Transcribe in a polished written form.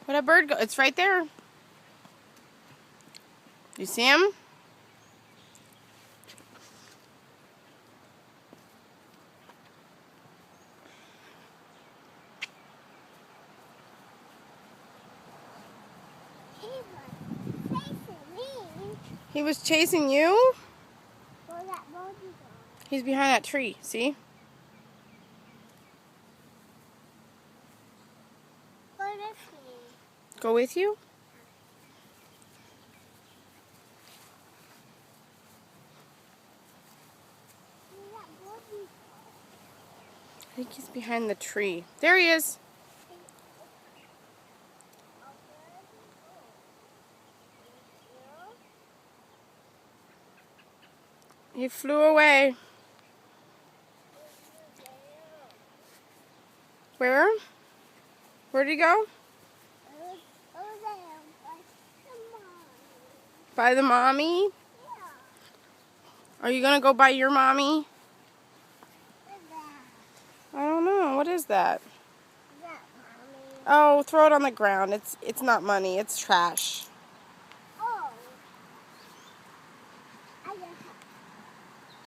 Where'd a bird go? It's right there. You see him? He was chasing you? Where'd that birdie go? He's behind that tree, see? Where is he? Go with you? Where'd that birdie go? I think he's behind the tree. There he is. He flew away. Where? Where'd he go? By the mommy? Are you gonna go by your mommy? I don't know. What is that? Oh, throw it on the ground. It's not money. It's trash.